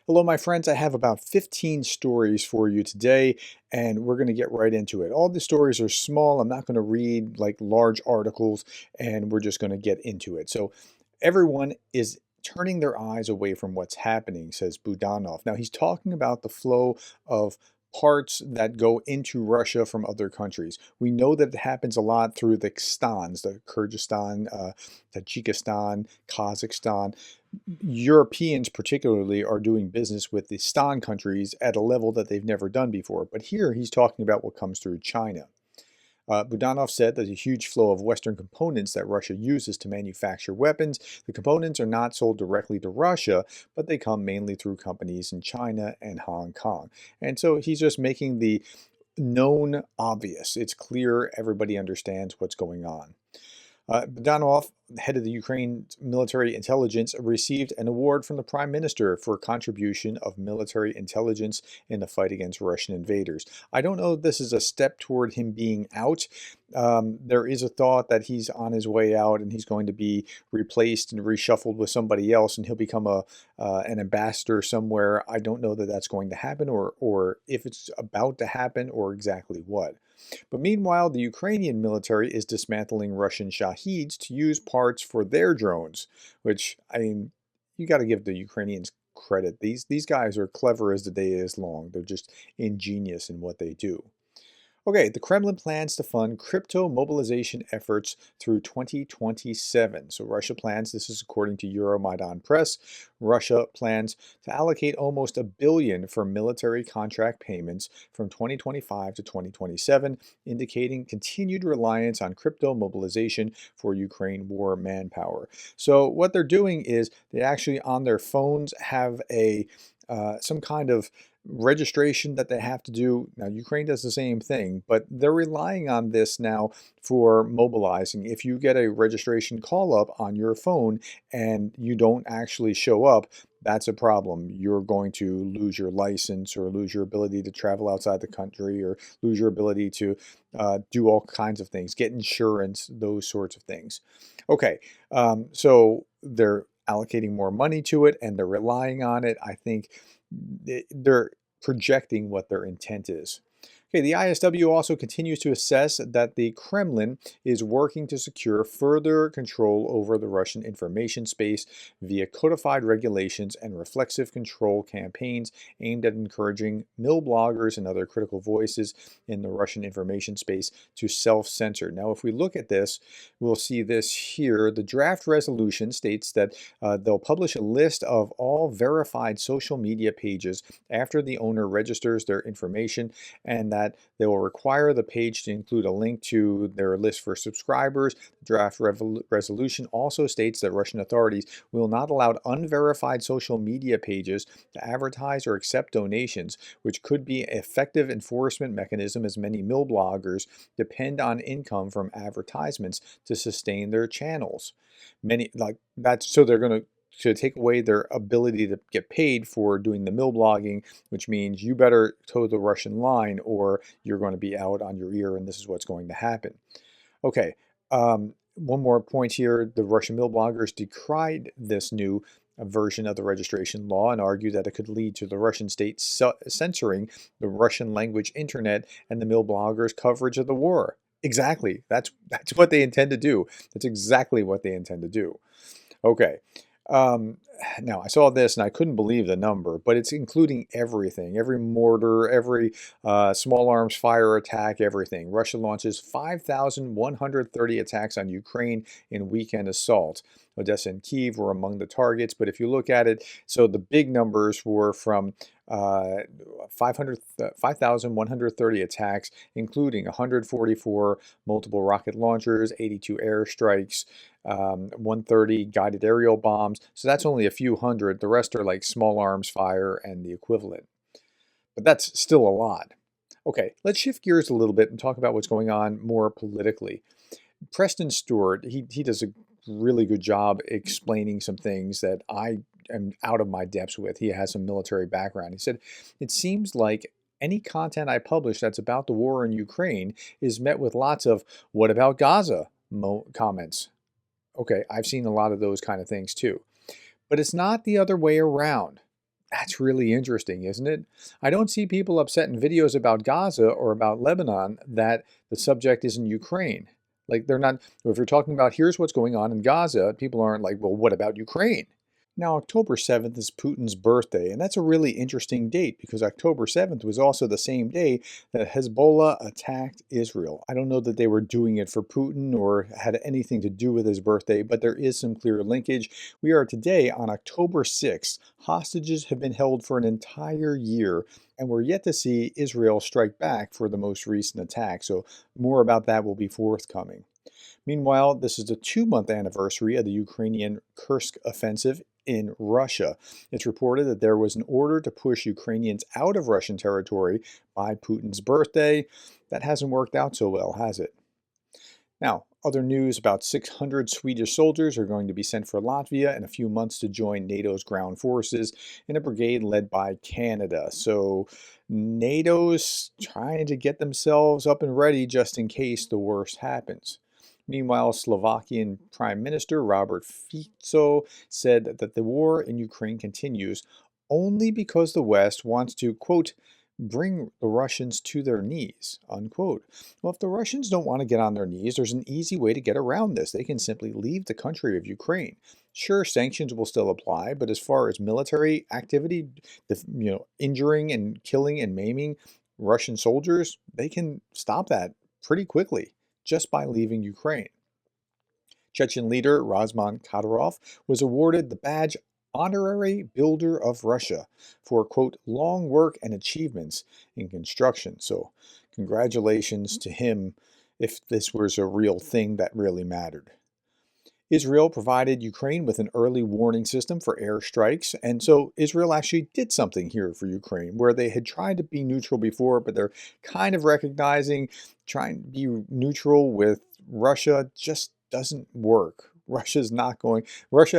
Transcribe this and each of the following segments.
Hello, my friends. I have about 15 stories for you today, and we're going to get right into it. All the stories are small. I'm not going to read like large articles, and we're just going to get into it. So, everyone is turning their eyes away from what's happening, says Budanov. Now, he's talking about the flow of parts that go into Russia from other countries. We know that it happens a lot through the stans, the Kyrgyzstan, Tajikistan, Kazakhstan. Europeans particularly are doing business with the Stan countries at a level that they've never done before. But here he's talking about what comes through China. Budanov said there's a huge flow of Western components that Russia uses to manufacture weapons. The components are not sold directly to Russia, but they come mainly through companies in China and Hong Kong. And so he's just making the known obvious. It's clear everybody understands what's going on. Budanov, head of the Ukraine military intelligence, received an award from the prime minister for contribution of military intelligence in the fight against Russian invaders. I don't know if this is a step toward him being out. There is a thought that he's on his way out and he's going to be replaced and reshuffled with somebody else, and he'll become an ambassador somewhere. I don't know that that's going to happen, or if it's about to happen, or exactly what. But meanwhile, the Ukrainian military is dismantling Russian Shaheds to use parts for their drones, which, I mean, you got to give the Ukrainians credit. These guys are clever as the day is long. They're just ingenious in what they do. Okay, the Kremlin plans to fund crypto mobilization efforts through 2027. So Russia plans, this is according to Euromaidan Press, Russia plans to allocate almost $1 billion for military contract payments from 2025 to 2027, indicating continued reliance on crypto mobilization for Ukraine war manpower. So what they're doing is they actually on their phones have some kind of registration that they have to do. Now, Ukraine does the same thing, but they're relying on this now for mobilizing. If you get a registration call up on your phone and you don't actually show up, that's a problem. You're going to lose your license or lose your ability to travel outside the country or lose your ability to do all kinds of things, get insurance, those sorts of things. Okay, so they're allocating more money to it and they're relying on it. I think they're projecting what their intent is. Okay, the ISW also continues to assess that the Kremlin is working to secure further control over the Russian information space via codified regulations and reflexive control campaigns aimed at encouraging mill bloggers and other critical voices in the Russian information space to self-censor. Now, if we look at this, we'll see this here. The draft resolution states that they'll publish a list of all verified social media pages after the owner registers their information, and that they will require the page to include a link to their list for subscribers. The draft resolution also states that Russian authorities will not allow unverified social media pages to advertise or accept donations, which could be an effective enforcement mechanism as many mill bloggers depend on income from advertisements to sustain their channels. So they're going to take away their ability to get paid for doing the mill blogging, which means you better toe the Russian line or you're going to be out on your ear, and this is what's going to happen. Okay, one more point here. The Russian mill bloggers decried this new version of the registration law and argued that it could lead to the Russian state censoring the Russian language internet and the mill bloggers' coverage of the war. Exactly. That's what they intend to do. That's exactly what they intend to do. Okay. Now, I saw this and I couldn't believe the number, but it's including everything, every mortar, every small arms fire attack, everything. Russia launches 5,130 attacks on Ukraine in weekend assault. Odessa and Kyiv were among the targets, but if you look at it, so the big numbers were from 5,130 attacks, including 144 multiple rocket launchers, 82 airstrikes, 130 guided aerial bombs. So that's only a few hundred. The rest are like small arms fire and the equivalent. But that's still a lot. Okay, let's shift gears a little bit and talk about what's going on more politically. Preston Stewart, he does a really good job explaining some things that I am out of my depths with. He has some military background. He said, it seems like any content I publish that's about the war in Ukraine is met with lots of, what about Gaza comments. Okay, I've seen a lot of those kind of things too. But it's not the other way around. That's really interesting, isn't it? I don't see people upset in videos about Gaza or about Lebanon that the subject isn't Ukraine. Like they're not, if you're talking about here's what's going on in Gaza, people aren't like, well, what about Ukraine? Now, October 7th is Putin's birthday, and that's a really interesting date because October 7th was also the same day that Hezbollah attacked Israel. I don't know that they were doing it for Putin or had anything to do with his birthday, but there is some clear linkage. We are today on October 6th. Hostages have been held for an entire year, and we're yet to see Israel strike back for the most recent attack, so more about that will be forthcoming. Meanwhile, this is the 2-month anniversary of the Ukrainian Kursk offensive in Russia. It's reported that there was an order to push Ukrainians out of Russian territory by Putin's birthday. That hasn't worked out so well, has it? Now, other news: about 600 Swedish soldiers are going to be sent for Latvia in a few months to join NATO's ground forces in a brigade led by Canada. So NATO's trying to get themselves up and ready just in case the worst happens. Meanwhile, Slovakian Prime Minister Robert Fico said that the war in Ukraine continues only because the West wants to, quote, bring the Russians to their knees, unquote. Well, if the Russians don't want to get on their knees, there's an easy way to get around this. They can simply leave the country of Ukraine. Sure, sanctions will still apply, but as far as military activity, injuring and killing and maiming Russian soldiers, they can stop that pretty quickly just by leaving Ukraine. Chechen leader Razman Kadayrov was awarded the badge Honorary Builder of Russia for, quote, long work and achievements in construction. So, congratulations to him if this was a real thing that really mattered. Israel provided Ukraine with an early warning system for airstrikes, and so Israel actually did something here for Ukraine, where they had tried to be neutral before, but they're kind of recognizing trying to be neutral with Russia just doesn't work. Russia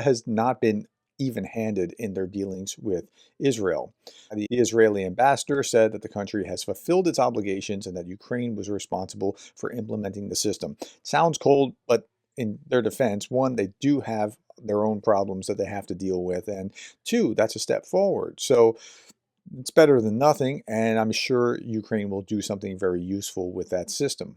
has not been even-handed in their dealings with Israel. The Israeli ambassador said that the country has fulfilled its obligations and that Ukraine was responsible for implementing the system. Sounds cold, but in their defense, one, they do have their own problems that they have to deal with, and two, that's a step forward. So it's better than nothing, and I'm sure Ukraine will do something very useful with that system.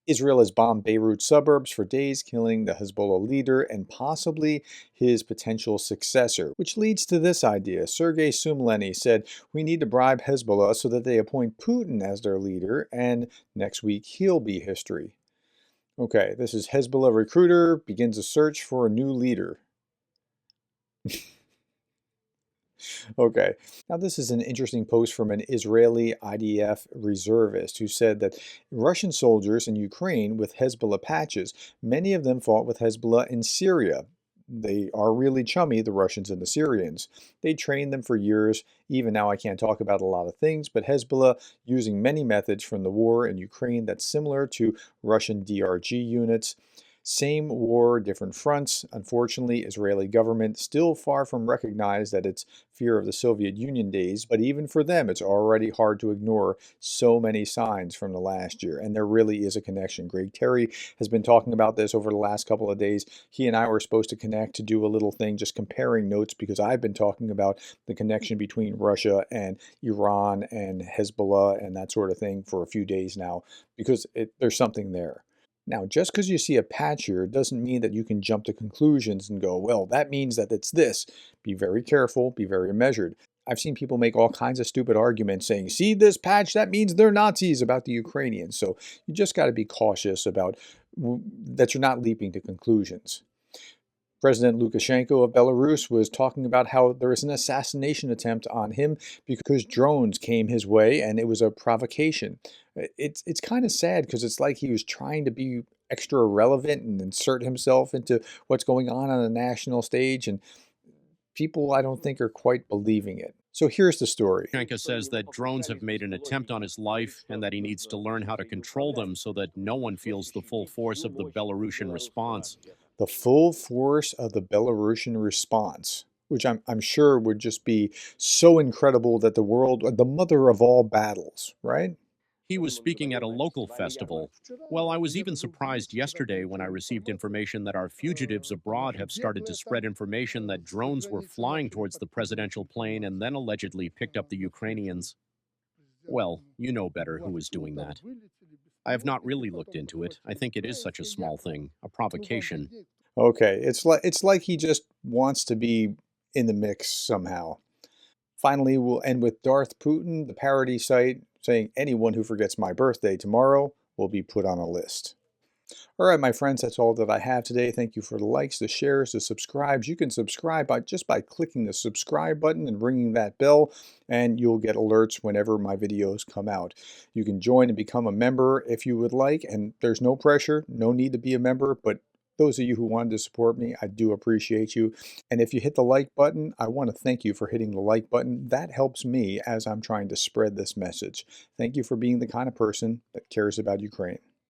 Israel has bombed Beirut suburbs for days, killing the Hezbollah leader and possibly his potential successor, which leads to this idea. Sergei Sumleny said, we need to bribe Hezbollah so that they appoint Putin as their leader, and next week he'll be history. Okay, this is Hezbollah recruiter begins a search for a new leader. Okay, now this is an interesting post from an Israeli IDF reservist who said that Russian soldiers in Ukraine with Hezbollah patches, many of them fought with Hezbollah in Syria. They are really chummy, the Russians and the Syrians. They trained them for years. Even now, I can't talk about a lot of things, but Hezbollah using many methods from the war in Ukraine that's similar to Russian DRG units. Same war, different fronts. Unfortunately, Israeli government still far from recognize that it's fear of the Soviet Union days, but even for them, it's already hard to ignore so many signs from the last year, and there really is a connection. Greg Terry has been talking about this over the last couple of days. He and I were supposed to connect to do a little thing, just comparing notes, because I've been talking about the connection between Russia and Iran and Hezbollah and that sort of thing for a few days now, because there's something there. Now, just because you see a patch here doesn't mean that you can jump to conclusions and go, well, that means that it's this. Be very careful, be very measured. I've seen people make all kinds of stupid arguments saying, see this patch, that means they're Nazis about the Ukrainians. So you just got to be cautious about that you're not leaping to conclusions. President Lukashenko of Belarus was talking about how there was an assassination attempt on him because drones came his way and it was a provocation. It's kind of sad because it's like he was trying to be extra relevant and insert himself into what's going on the national stage, and people I don't think are quite believing it. So here's the story. Lukashenko says that drones have made an attempt on his life and that he needs to learn how to control them so that no one feels the full force of the Belarusian response. The full force of the Belarusian response, which I'm sure would just be so incredible that the world, the mother of all battles, right? He was speaking at a local festival. Well, I was even surprised yesterday when I received information that our fugitives abroad have started to spread information that drones were flying towards the presidential plane and then allegedly picked up the Ukrainians. Well, you know better who is doing that. I have not really looked into it. I think it is such a small thing, a provocation. Okay, it's like he just wants to be in the mix somehow. Finally, we'll end with Darth Putin, the parody site, saying anyone who forgets my birthday tomorrow will be put on a list. All right, my friends, that's all that I have today. Thank you for the likes, the shares, the subscribes. You can subscribe just by clicking the subscribe button and ringing that bell, and you'll get alerts whenever my videos come out. You can join and become a member if you would like, and there's no pressure, no need to be a member, but those of you who wanted to support me, I do appreciate you. And if you hit the like button, I want to thank you for hitting the like button. That helps me as I'm trying to spread this message. Thank you for being the kind of person that cares about Ukraine.